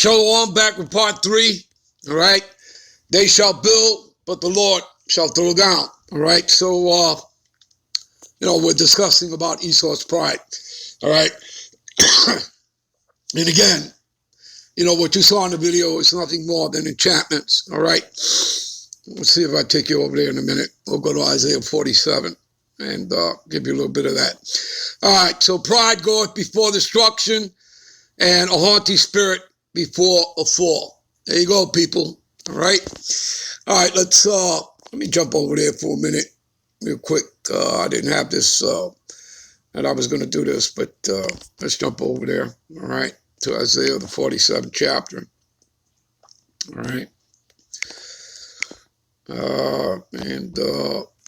Shalom, back with part 3. All right. They shall build, but the Lord shall throw down. All right. So, we're discussing about Esau's pride. All right. And again, what you saw in the video is nothing more than enchantments. All right. Let's see if I take you over there in a minute. We'll go to Isaiah 47 and give you a little bit of that. All right. So pride goeth before destruction, and a haughty spirit before a fall. There you go, people. All right. All right. Let me jump over there for a minute real quick. I didn't have this, and I was going to do this, but let's jump over there. All right. To Isaiah, the 47th chapter. All right.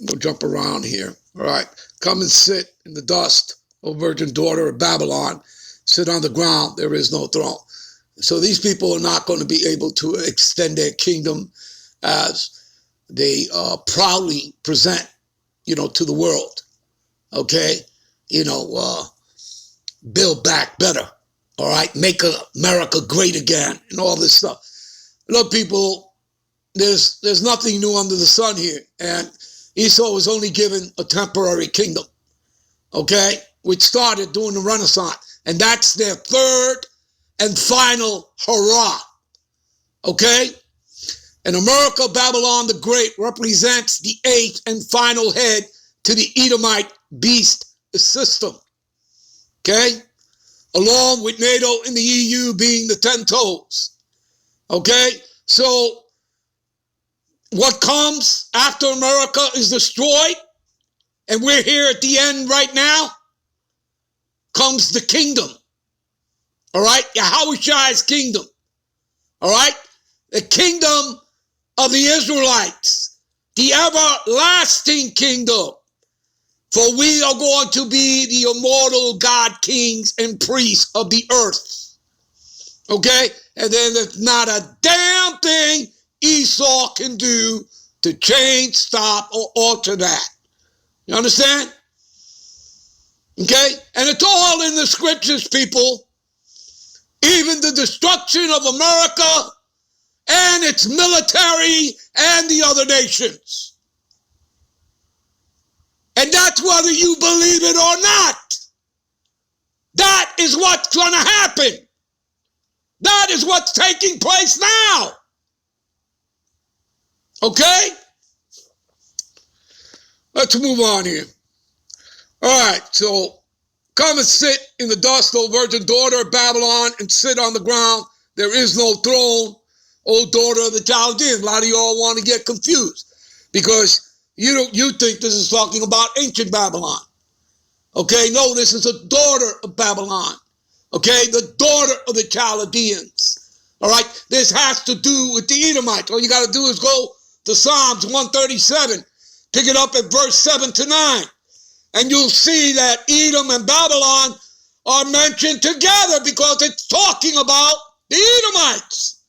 We'll jump around here. All right. Come and sit in the dust, O virgin daughter of Babylon. Sit on the ground. There is no throne. So these people are not going to be able to extend their kingdom as they proudly present, to the world. Okay? Build back better. All right? Make America great again and all this stuff. Look, people, there's nothing new under the sun here. And Esau was only given a temporary kingdom. Okay? Which started during the Renaissance. And that's their third and final hurrah. Okay? And America, Babylon the Great, represents the eighth and final head to the Edomite beast system. Okay? Along with NATO and the EU being the 10 toes. Okay? So, what comes after America is destroyed, and we're here at the end right now, comes the kingdom. All right? Yahweh's kingdom. All right? The kingdom of the Israelites. The everlasting kingdom. For we are going to be the immortal God kings and priests of the earth. Okay? And then there's not a damn thing Esau can do to change, stop, or alter that. You understand? Okay? And it's all in the scriptures, people. Even the destruction of America and its military and the other nations. And that's whether you believe it or not. That is what's going to happen. That is what's taking place now. Okay? Let's move on here. All right, so come and sit in the dust, O virgin daughter of Babylon, and sit on the ground. There is no throne, O daughter of the Chaldeans. A lot of y'all want to get confused because you think this is talking about ancient Babylon. Okay, no, this is a daughter of Babylon. Okay, the daughter of the Chaldeans. All right, this has to do with the Edomites. All you got to do is go to Psalms 137, pick it up at verse 7 to 9. And you'll see that Edom and Babylon are mentioned together because it's talking about the Edomites.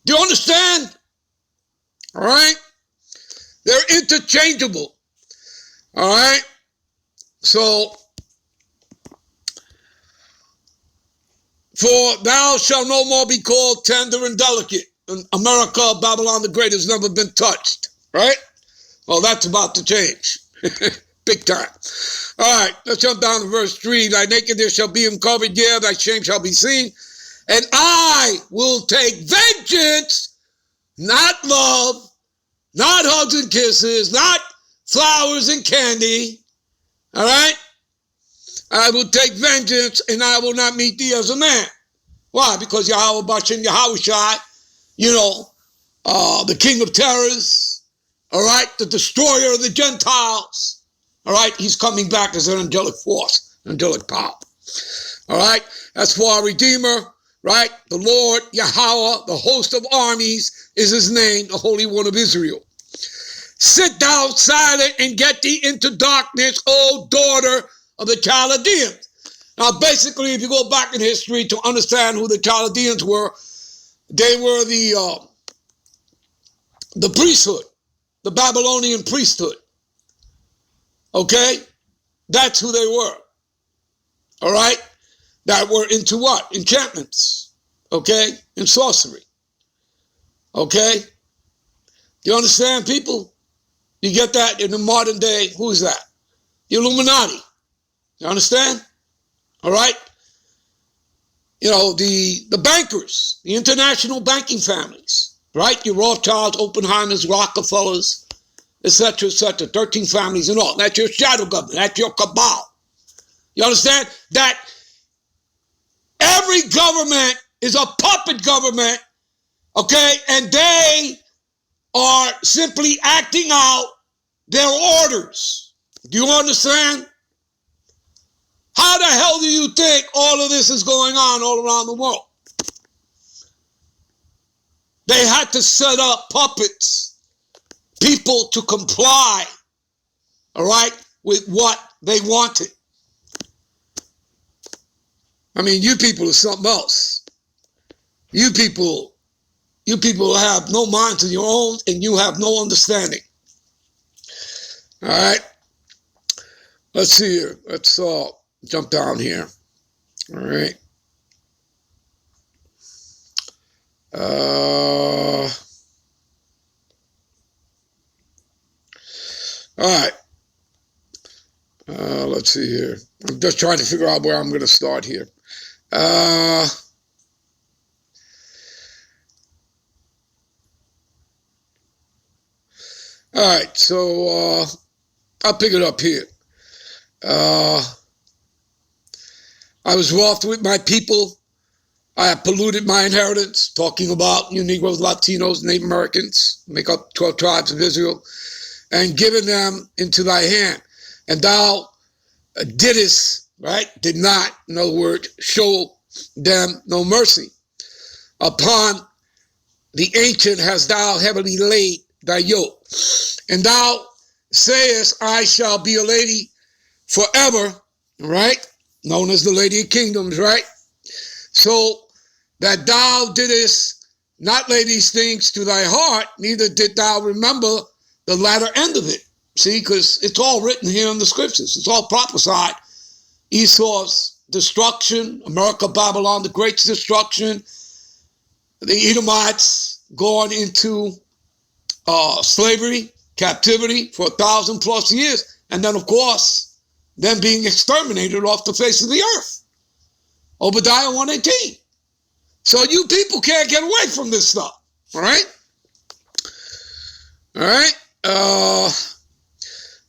Do you understand? All right? They're interchangeable. All right? So, for thou shalt no more be called tender and delicate. In America, Babylon the Great has never been touched. Right? Well, that's about to change. Big time. All right, let's jump down to verse 3. Thy nakedness shall be uncovered, yeah, thy shame shall be seen. And I will take vengeance, not love, not hugs and kisses, not flowers and candy. All right? I will take vengeance, and I will not meet thee as a man. Why? Because Yahweh Bashem Yahushai, the king of terrors, all right, the destroyer of the Gentiles. All right, he's coming back as an angelic force, angelic power. All right, as for our Redeemer, right, the Lord Yahweh, the host of armies, is his name, the Holy One of Israel. Sit thou silent and get thee into darkness, O daughter of the Chaldeans. Now, basically, if you go back in history to understand who the Chaldeans were, they were the priesthood. The Babylonian priesthood. Okay? That's who they were. All right? That were into what? Enchantments. okay, and sorcery. Okay? You understand, people? You get that in the modern day? Who is that? The Illuminati. You understand? All right? You know, the bankers, the international banking families, right? Your Rothschilds, Oppenheimers, Rockefellers, etc., 13 families and all. That's your shadow government. That's your cabal. You understand? That every government is a puppet government, okay? And they are simply acting out their orders. Do you understand? How the hell do you think all of this is going on all around the world? They had to set up puppets, people to comply, all right, with what they wanted. I mean, you people are something else. You people have no minds of your own, and you have no understanding. All right? Let's see here. Let's jump down here. All right. All right. Let's see here. I'm just trying to figure out where I'm going to start here. All right. So I'll pick it up here. I was wroth with my people. I have polluted my inheritance, talking about you Negroes, Latinos, Native Americans, make up 12 tribes of Israel, and given them into thy hand. And thou didst, right, did not, in other words, show them no mercy. Upon the ancient hast thou heavily laid thy yoke. And thou sayest, I shall be a lady forever, right? Known as the Lady of Kingdoms, right? So that thou didst not lay these things to thy heart, neither did thou remember the latter end of it. See, because it's all written here in the scriptures. It's all prophesied. Esau's destruction, America, Babylon, the great destruction, the Edomites going into slavery, captivity for 1,000+ years, and then, of course, them being exterminated off the face of the earth. Obadiah 1:18. So you people can't get away from this stuff, all right? All right?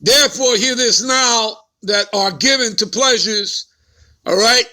Therefore, hear this now, that are given to pleasures, all right,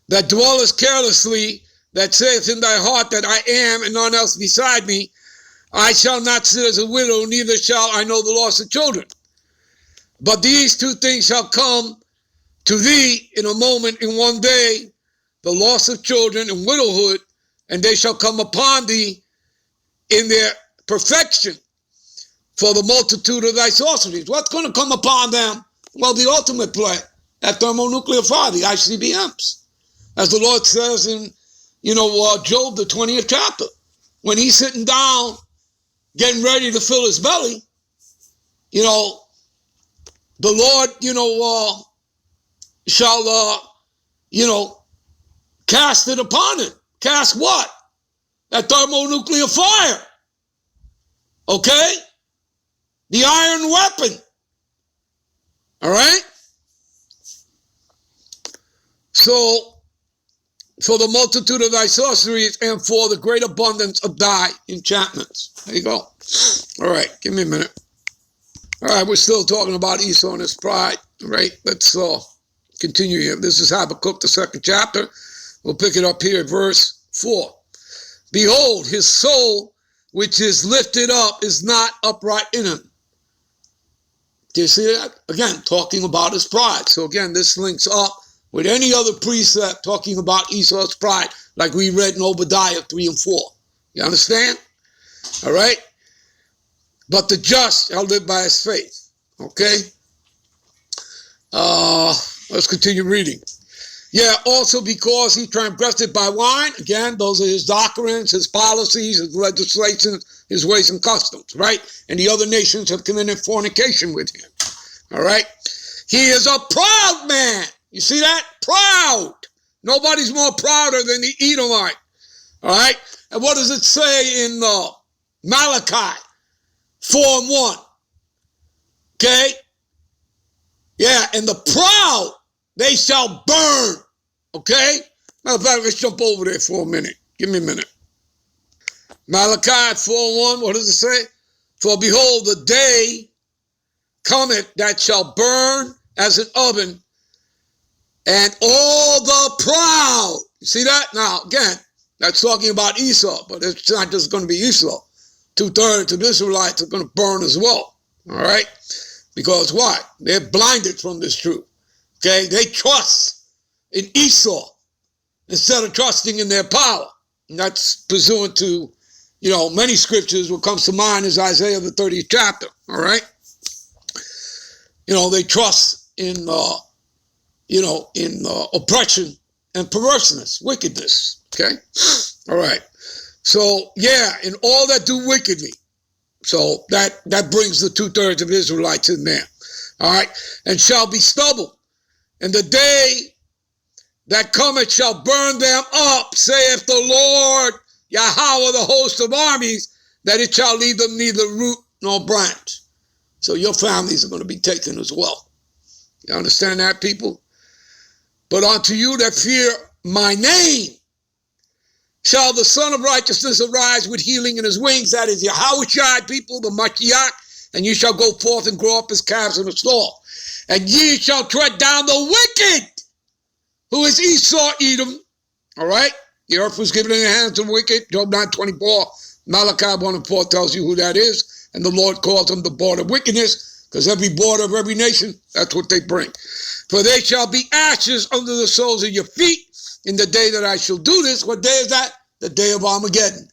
that dwellest carelessly, that saith in thy heart that I am and none else beside me, I shall not sit as a widow, neither shall I know the loss of children. But these two things shall come to thee in a moment, in one day, the loss of children and widowhood, and they shall come upon thee in their perfection for the multitude of thy sorceries. What's going to come upon them? Well, the ultimate plague, that thermonuclear fire, the ICBMs. As the Lord says in, Job, the 20th chapter, when he's sitting down, getting ready to fill his belly, the Lord, shall, cast it upon him. Cast what? That thermonuclear fire. Okay? The iron weapon. All right? So, for the multitude of thy sorceries and for the great abundance of thy enchantments. There you go. All right, give me a minute. All right, we're still talking about Esau and his pride. All right, let's continue here. This is Habakkuk, the 2nd chapter. We'll pick it up here at verse 4. Behold, his soul, which is lifted up, is not upright in him. Do you see that? Again, talking about his pride. So again, this links up with any other precept talking about Esau's pride, like we read in Obadiah 3 and 4. You understand? All right? But the just shall live by his faith. Okay? Let's continue reading. Yeah, also because he transgressed it by wine. Again, those are his doctrines, his policies, his legislation, his ways and customs, right? And the other nations have committed fornication with him. All right? He is a proud man. You see that? Proud. Nobody's more prouder than the Edomite. All right? And what does it say in Malachi 4:1? Okay? Yeah, and the proud, they shall burn. Okay? Matter of fact, let's jump over there for a minute. Give me a minute. Malachi 4:1, what does it say? For behold, the day cometh that shall burn as an oven, and all the proud. You see that? Now, again, that's talking about Esau, but it's not just going to be Esau. 2/3 of the Israelites are going to burn as well. All right? Because why? They're blinded from this truth. Okay? They trust in Esau instead of trusting in their power. And that's pursuant to, many scriptures. What comes to mind is Isaiah, the 30th chapter. All right? They trust in, oppression and perverseness, wickedness. Okay? All right. So, yeah, in all that do wickedly. So that brings the 2/3 of Israelites in there. All right. And shall be stubble. And the day that cometh shall burn them up, saith the Lord Yahweh, the host of armies, that it shall leave them neither root nor branch. So your families are going to be taken as well. You understand that, people? But unto you that fear my name shall the Son of Righteousness arise with healing in his wings. That is Yahushua, people, the Mashiach. And you shall go forth and grow up as calves in a stall. And ye shall tread down the wicked, who is Esau, Edom. All right? The earth was given in the hands of the wicked. Job 9:24. Malachi 1:4 tells you who that is. And the Lord calls them the border of wickedness, because every border of every nation, that's what they bring. For they shall be ashes under the soles of your feet in the day that I shall do this. What day is that? The day of Armageddon.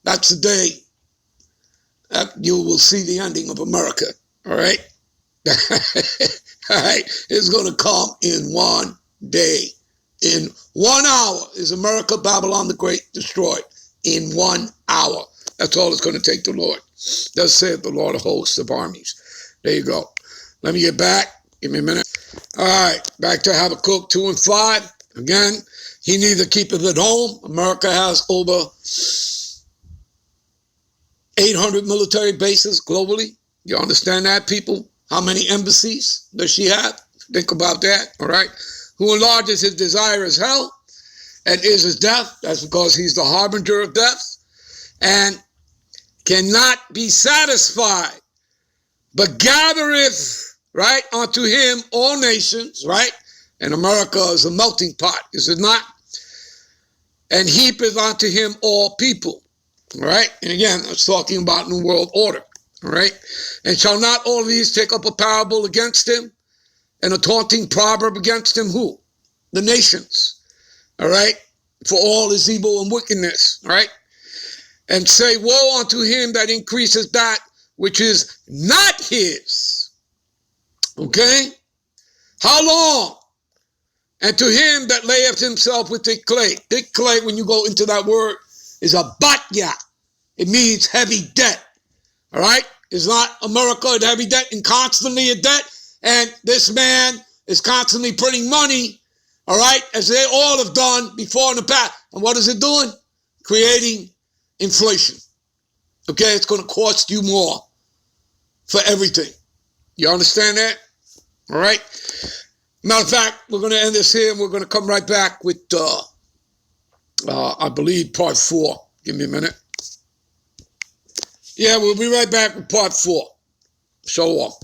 That's the day that you will see the ending of America. All right? All right? It's going to come in one day. In 1 hour is America, Babylon the Great, destroyed. In 1 hour. That's all it's going to take the Lord. Thus saith the Lord of hosts of armies. There you go. Let me get back. Give me a minute. All right. Back to Habakkuk 2 and 5. Again, he neither keepeth at home. America has over 800 military bases globally. You understand that, people? How many embassies does she have? Think about that, all right? Who enlarges his desire is hell, and is his death. That's because he's the harbinger of death, and cannot be satisfied, but gathereth, right, unto him all nations, right? And America is a melting pot, is it not? And heapeth unto him all people, all right? And again, it's talking about New World Order, all right? And shall not all these take up a parable against him, and a taunting proverb against him? Who? The nations, all right? For all is evil and wickedness, all right? And say, woe unto him that increases that which is not his, okay? How long? And to him that layeth himself with thick clay. Thick clay, when you go into that word, is a batya. It means heavy debt. All right? It's not America in heavy debt and constantly in debt. And this man is constantly printing money, all right, as they all have done before in the past. And what is it doing? Creating inflation. Okay? It's going to cost you more for everything. You understand that? All right? Matter of fact, we're going to end this here, and we're going to come right back with, I believe, part 4. Give me a minute. Yeah, we'll be right back with part 4. Show off.